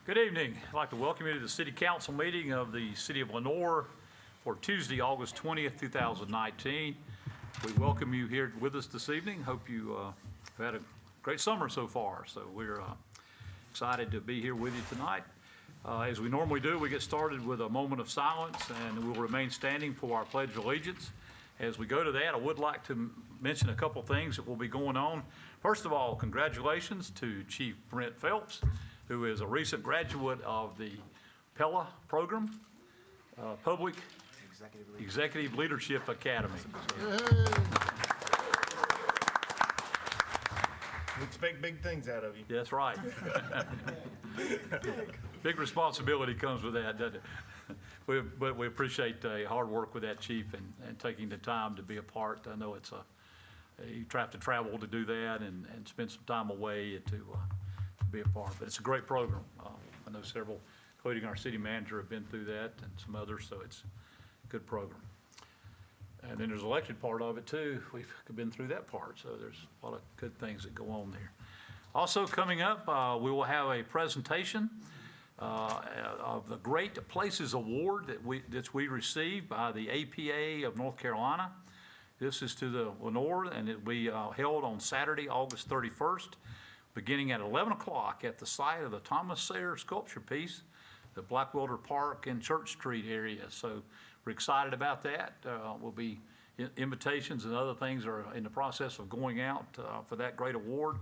Good evening. I'd like to welcome you to the City Council meeting of the City of Lenoir for Tuesday, August 20th, 2019. We welcome you here with us this evening. Hope you have had a great summer so far. So we're excited to be here with you tonight. As we normally do, we get started with a moment of silence, and we will remain standing for our Pledge of Allegiance. As we go to that, I would like to mention a couple things that will be going on. First of all, congratulations to Chief Brent Phelps, who is a recent graduate of the Pella program, Public Executive Leadership Academy. We expect big things out of you. That's right. Big responsibility comes with that, doesn't it? But we appreciate hard work with that, Chief, and taking the time to be a part. I know you have to travel to do that and spend some time away to be a part. But it's a great program. I know several, including our city manager, have been through that and some others, so it's a good program. And then there's the elected part of it too. We've been through that part, so there's a lot of good things that go on there. Also coming up, we will have a presentation of the Great Places Award that we received by the APA of North Carolina. This is to the Lenoir, and it will be held on Saturday, August 31st, beginning at 11 o'clock at the site of the Thomas Sayre sculpture piece, the Blackwelder Park and Church Street area. So we're excited about that. Will be invitations and other things are in the process of going out for that great award,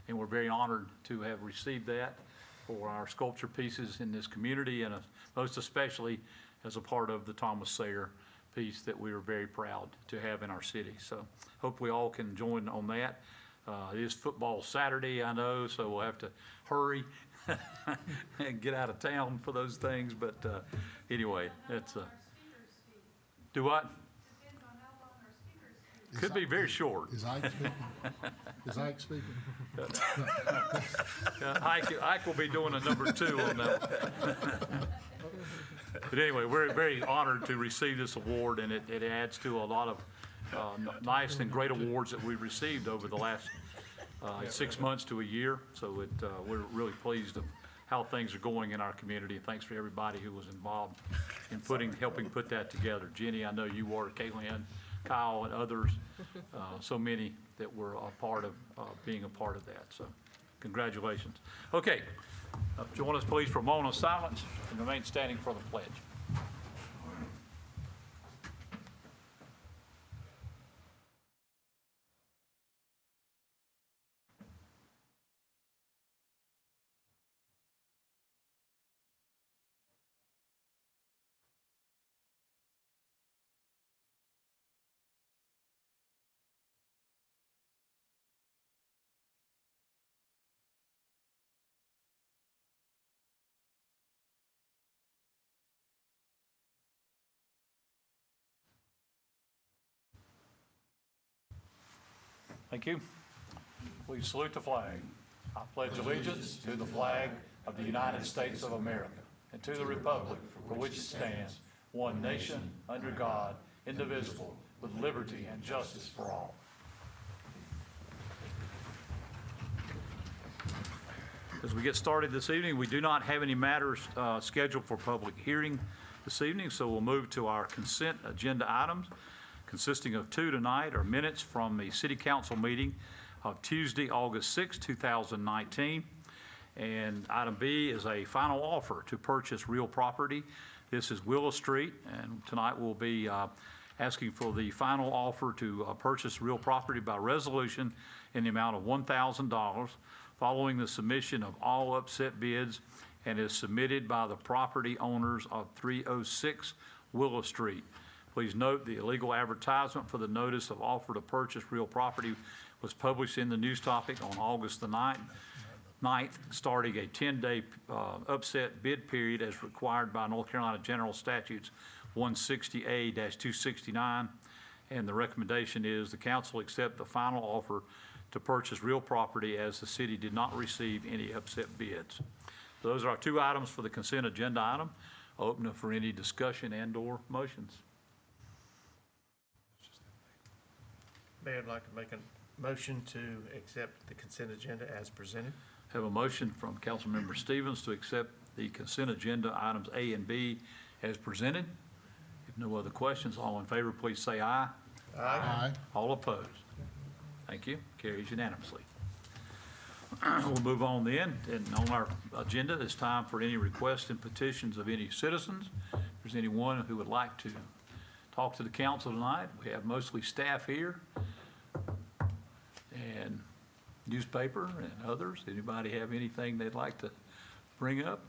and we're very honored to have received that for our sculpture pieces in this community, and most especially as a part of the Thomas Sayre piece that we are very proud to have in our city. So hope we all can join on that. It is football Saturday, I know, so we'll have to hurry and get out of town for those things. But anyway, that's do what? Depends on how long our speakers speak. Could be very short. Is Ike speaking? Is Ike speaking? Ike will be doing a number 2 on that. But anyway, we're very honored to receive this award, and it adds to a lot of nice and great awards that we've received over the last 6 months to a year. So we're really pleased of how things are going in our community. And thanks for everybody who was involved in helping put that together. Jenny, I know you were, Kaylin, Kyle, and others, so many that were a part of being a part of that. So congratulations. Okay, join us please for a moment of silence and remain standing for the pledge. Thank you. Please salute the flag. I pledge allegiance to the flag of the United States of America and to the republic for which it stands, one nation, under God, indivisible, with liberty and justice for all. As we get started this evening, we do not have any matters scheduled for public hearing this evening, so we'll move to our consent agenda items, consisting of 2 tonight are minutes from the City Council meeting of Tuesday, August 6, 2019. And item B is a final offer to purchase real property. This is Willow Street, and tonight we'll be asking for the final offer to purchase real property by resolution in the amount of $1,000 following the submission of all upset bids, and is submitted by the property owners of 306 Willow Street. Please note the illegal advertisement for the notice of offer to purchase real property was published in the News Topic on August the 9th, starting a 10-day upset bid period as required by North Carolina General Statutes 160A-269. And the recommendation is the council accept the final offer to purchase real property as the city did not receive any upset bids. Those are our 2 items for the consent agenda item. I'll open it for any discussion and/or motions. Mayor, I'd like to make a motion to accept the consent agenda as presented. Have a motion from Councilmember Stevens to accept the consent agenda items A and B as presented. If no other questions, all in favor, please say aye. Aye. All opposed? Thank you. Carries unanimously. We'll move on then, and on our agenda, it's time for any requests and petitions of any citizens. If there's anyone who would like to talk to the council tonight, we have mostly staff here and newspaper and others. Anybody have anything they'd like to bring up?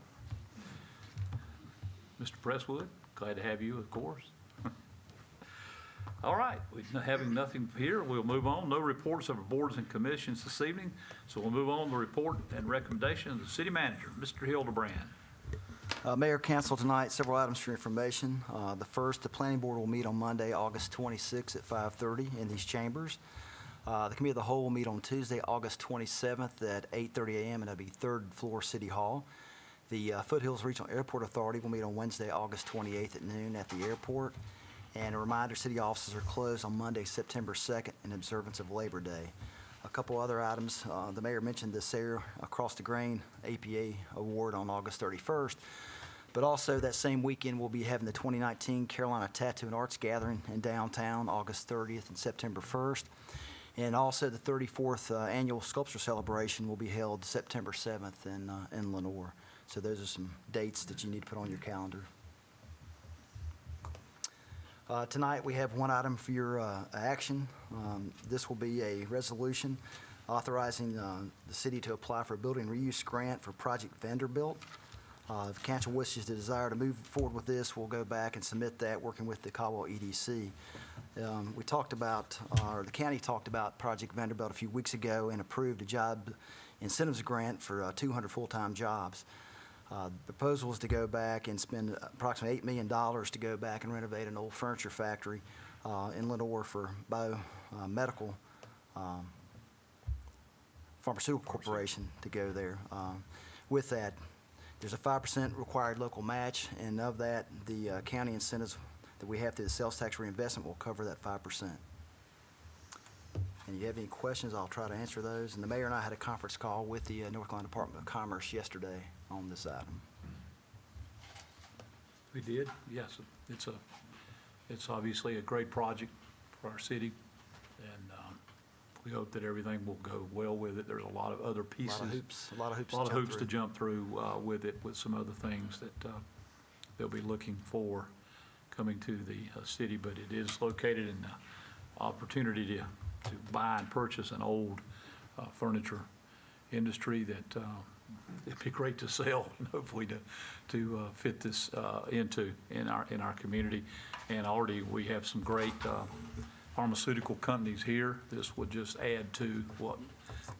Mr. Presswood, glad to have you, of course. All right, having nothing here, we'll move on. No reports of boards and commissions this evening, so we'll move on to report and recommendation of the city manager, Mr. Hildebrand. Mayor, council tonight, several items for information. The first, the planning board will meet on Monday, August 26th at 5:30 in these chambers. The committee of the whole will meet on Tuesday, August 27th at 8:30 a.m. and that'll be third floor City Hall. The Foothills Regional Airport Authority will meet on Wednesday, August 28th at noon at the airport. And a reminder, city offices are closed on Monday, September 2nd in observance of Labor Day. A couple other items. The mayor mentioned the Sayre Across the Grain APA Award on August 31st. But also that same weekend, we'll be having the 2019 Carolina Tattoo and Arts Gathering in downtown, August 30th and September 1st. And also the 34th Annual Sculpture Celebration will be held September 7th in Lenoir. So those are some dates that you need to put on your calendar. Tonight, we have one item for your action. This will be a resolution authorizing the city to apply for a building reuse grant for Project Vanderbilt. If council wishes to desire to move forward with this, we'll go back and submit that, working with the Caldwell EDC. We talked about, or the county talked about Project Vanderbilt a few weeks ago and approved a job incentives grant for 200 full-time jobs. The proposal is to go back and spend approximately $8 million to go back and renovate an old furniture factory in Lenoir for Biomedical Pharmaceutical Corporation to go there. With that, there's a 5% required local match, and of that, the county incentives that we have through the sales tax reinvestment will cover that 5%. And you have any questions, I'll try to answer those. And the mayor and I had a conference call with the North Carolina Department of Commerce yesterday on this item. We did, yes. It's obviously a great project for our city, and we hope that everything will go well with it. There's a lot of other pieces. A lot of hoops to jump through with it, with some other things that they'll be looking for coming to the city, but it is located in the opportunity to buy and purchase an old furniture industry that it'd be great to sell and hopefully to fit this in our community. And already we have some great pharmaceutical companies here. This would just add to what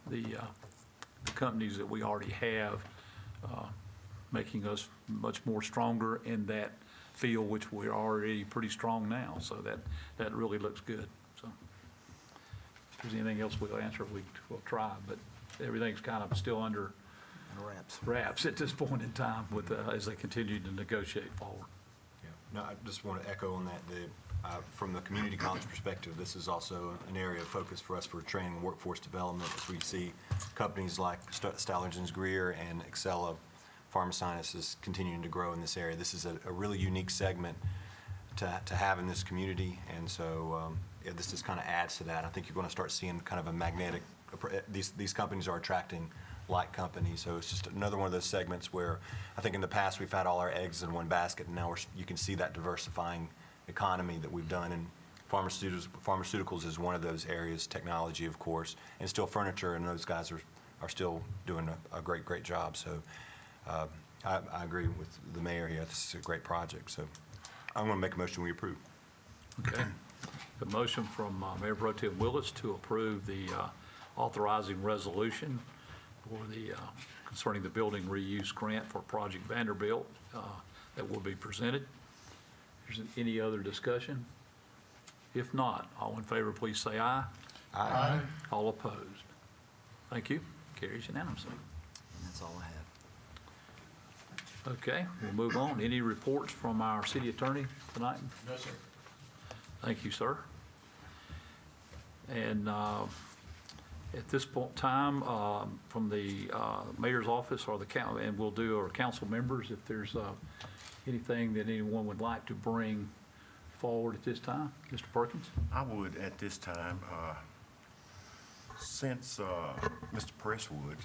the companies that we already have, making us much more stronger in that field, which we're already pretty strong now. So that really looks good. So if there's anything else we'll answer, we'll try, but everything's kind of still under wraps at this point in time with as they continue to negotiate forward. Yeah. No, I just want to echo on that. From the community college perspective, this is also an area of focus for us for training and workforce development, as we see companies like Stallings & Greer and Excella Pharmasciences continuing to grow in this area. This is a really unique segment to have in this community, and so yeah, this just kind of adds to that. I think you're going to start seeing kind of a magnetic, these companies are attracting like companies, so it's just another one of those segments where I think in the past we've had all our eggs in one basket, and now you can see that diversifying economy that we've done, and pharmaceuticals is one of those areas, technology of course, and still furniture, and those guys are still doing a great job. So I agree with the mayor here. This is a great project, so I'm going to make a motion we approve. Okay. The motion from Mayor Pro Tem Willis to approve the authorizing resolution for the concerning the building reuse grant for Project Vanderbilt that will be presented. Is there any other discussion? If not, all in favor, please say aye. Aye. All opposed? Thank you. Carries unanimously. And that's all I have. Okay, we'll move on. Any reports from our city attorney tonight? No, sir. Thank you, sir. And At this point in time, from the mayor's office or the county, and we'll do our council members, if there's anything that anyone would like to bring forward at this time. Mr. Perkins? I would at this time, since Mr. Presswood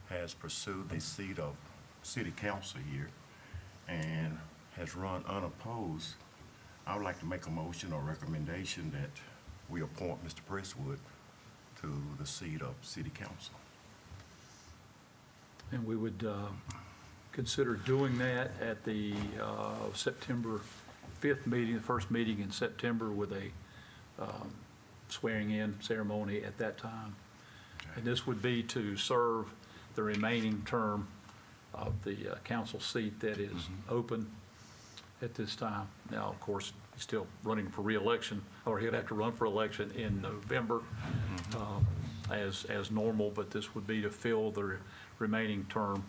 has pursued the seat of city council here and has run unopposed, I would like to make a motion or recommendation that we appoint Mr. Presswood to the seat of city council. And we would consider doing that at the September 5th meeting, the first meeting in September, with a swearing-in ceremony at that time. And this would be to serve the remaining term of the council seat that is open at this time. Now, of course, he's still running for reelection, or he'd have to run for election in November as normal, but this would be to fill the remaining term.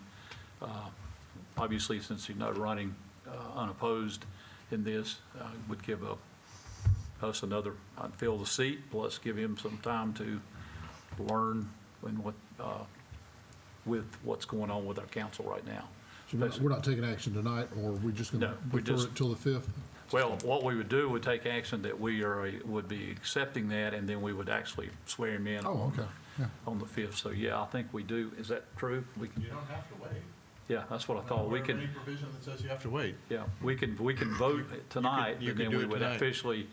Obviously, since he's not running unopposed in this, would give us another, fill the seat, plus give him some time to learn with what's going on with our council right now. So we're not taking action tonight, or we're just going No, to we defer just- it till the 5th? Well, what we would do would take action that would be accepting that, and then we would actually swear him in Oh, okay, yeah. on the 5th. So, yeah, I think we do. Is that true? We can, You don't have to wait. yeah, that's what I thought. We There isn't can, any provision that says you have to wait. yeah, we can vote tonight, you and could then do we it would tonight. officially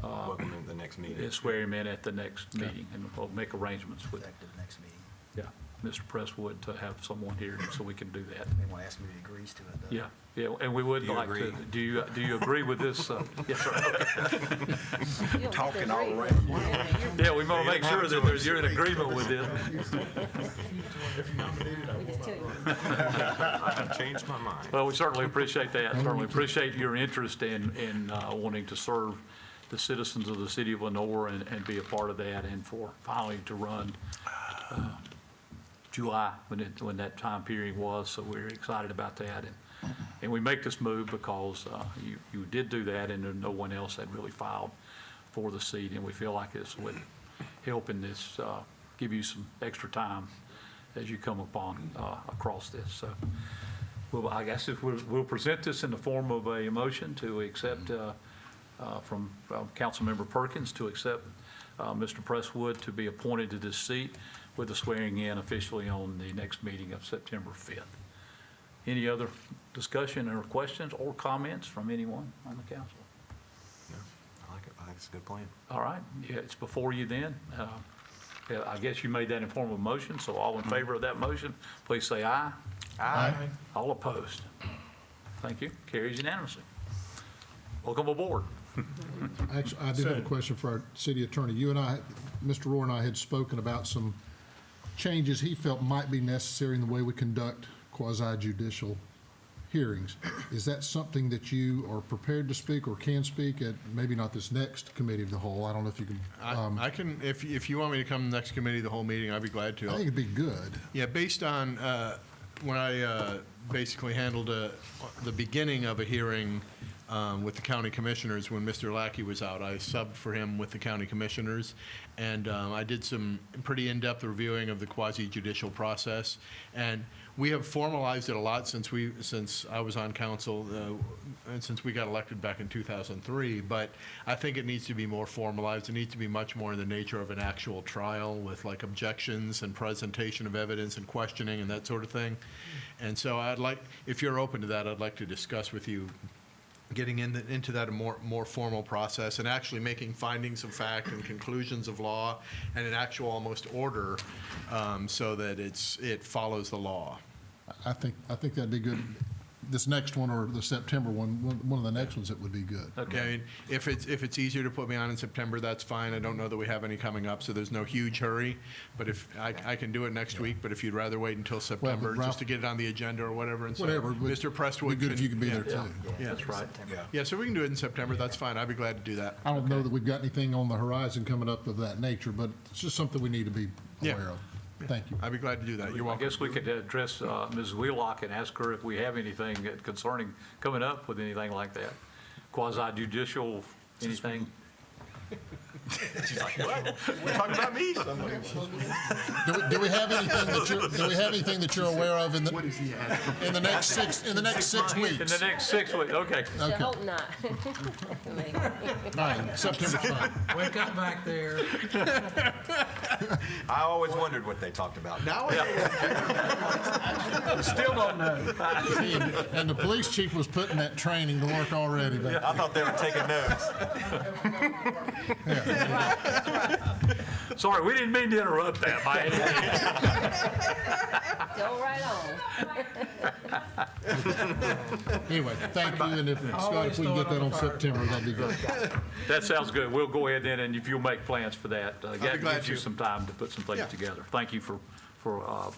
Welcome to the next meeting. swear him in at the next meeting, and we'll make arrangements with, Effective next meeting. yeah, Mr. Presswood to have someone here so we can do that. They want to ask me if he agrees to it, though. Yeah, yeah, and we would Do you like to, agree? do you agree with this? Yes, sir. Okay. Talking already. Yeah, we want to make sure that you're in agreement with this. I changed my mind. Well, we certainly appreciate that, certainly appreciate your interest in wanting to serve the citizens of the city of Lenore and be a part of that, and for finally to run July, when that time period was, so we're excited about that. And we make this move because you did do that, and no one else had really filed for the seat, and we feel like this would help in this, give you some extra time as you come across this. So, well, I guess if we'll present this in the form of a motion to accept from Councilmember Perkins to accept Mr. Presswood to be appointed to this seat with the swearing in officially on the next meeting of September 5th. Any other discussion or questions or comments from anyone on the council? No, I like it. I think it's a good plan. All right, yeah, it's before you then. Yeah, I guess you made that in form of a motion, so all in favor of that motion, please say aye. Aye. All opposed? Thank you. Carries unanimously. Welcome aboard. Actually, I do have a question for our city attorney. You and I, Mr. Rohr and I had spoken about some changes he felt might be necessary in the way we conduct quasi-judicial hearings. Is that something that you are prepared to speak or can speak at, maybe not this next committee of the whole? I don't know if you can. I can, if you want me to come to the next committee, the whole meeting, I'd be glad to. I think it'd be good. Yeah, based on, when I basically handled the beginning of a hearing with the county commissioners, when Mr. Lackey was out, I subbed for him with the county commissioners, and I did some pretty in-depth reviewing of the quasi-judicial process, and we have formalized it a lot since I was on council, and since we got elected back in 2003, but I think it needs to be more formalized. It needs to be much more in the nature of an actual trial with like objections and presentation of evidence and questioning and that sort of thing. And so I'd like, if you're open to that, I'd like to discuss with you getting into that more formal process and actually making findings of fact and conclusions of law and an actual almost order so that it follows the law. I think that'd be good. This next one or the September one of the next ones, it would be good. Okay. I mean, if it's easier to put me on in September, that's fine. I don't know that we have any coming up, so there's no huge hurry. But if I can do it next week, but if you'd rather wait until September Ralph- just to get it on the agenda or whatever. And so Whatever. Mr. Prestwood. It'd be good if you could be yeah. there too. Yeah, that's right. Yeah, so we can do it in September. That's fine. I'd be glad to do that. I don't know that we've got anything on the horizon coming up of that nature, but it's just something we need to be Yeah. aware of. Thank you. I'd be glad to do that. You're I welcome. guess we could address Ms. Wheelock and ask her if we have anything concerning, coming up with anything like that. Quasi-judicial, anything? She's like, what? We're talking about me? Do we have anything that you're aware of in the next 6 In the weeks? next 6 weeks, okay. I hope not. All right, September's fine. Wake up back there. I always wondered what they talked about. Now Still don't know. And the police chief was putting that training to work already, but I thought they were taking notes. Sorry, we didn't mean to interrupt that by any means. Go right on. anyway, thank you, and if, Scott, if we can get that on September, that'd be great. That sounds good. We'll go ahead then, and if you'll make plans for that, be that glad gives you to. some time to put some things Yeah. together. Thank you for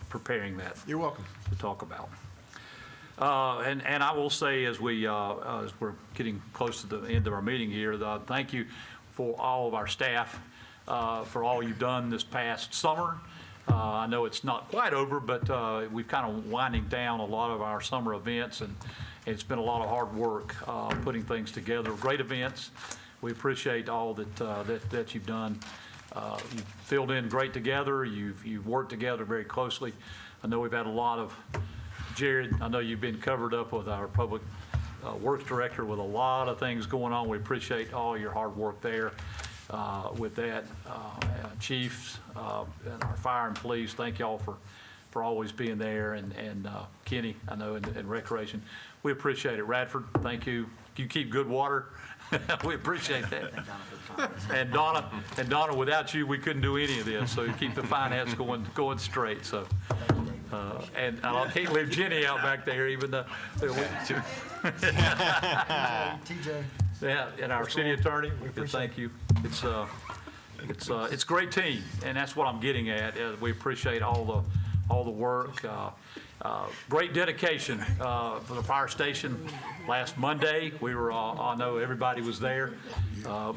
preparing that You're welcome. to talk about. And I will say, as we're getting close to the end of our meeting here, thank you for all of our staff, for all you've done this past summer. I know it's not quite over, but we've kind of winding down a lot of our summer events, and it's been a lot of hard work putting things together, great events. We appreciate all that you've done. You've filled in great together. You've worked together very closely. I know we've had a lot of, Jared, I know you've been covered up with our public works director with a lot of things going on. We appreciate all your hard work there with that. Chiefs and our fire and police, thank y'all for always being there. And Kenny, I know, and Recreation. We appreciate it. Radford, thank you. You keep good water. We appreciate that. And Donna, without you, we couldn't do any of this, so you keep the finance going straight, so. And I can't leave Jenny out back there, even though. TJ. Yeah, and our city attorney, thank you. It's a great team, and that's what I'm getting at. We appreciate all the work. Great dedication for the fire station last Monday. We were, I know everybody was there.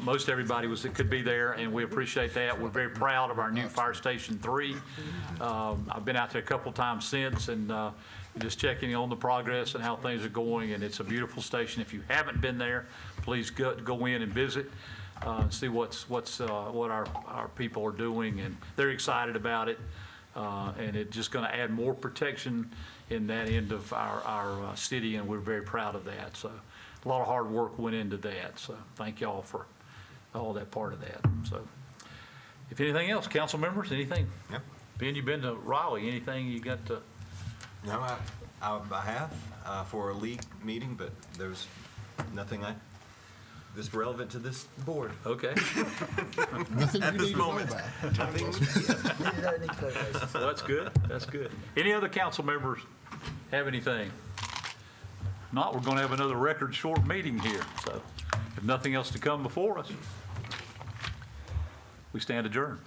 Most everybody could be there, and we appreciate that. We're very proud of our new Fire Station 3. I've been out there a couple times since, and just checking on the progress and how things are going, and it's a beautiful station. If you haven't been there, please go in and visit, see what our people are doing, and they're excited about it. And it's just going to add more protection in that end of our city, and we're very proud of that. So a lot of hard work went into that. So thank y'all for all that part of that. So if anything else, council members, anything? Yep. Ben, you've been to Raleigh. Anything you got to? No, I have for a league meeting, but there's nothing that's relevant to this board. Okay. Nothing you At this need to know moment. about. Well, that's good. That's good. Any other council members have anything? If not, we're going to have another record short meeting here. So if nothing else to come before us, we stand adjourned.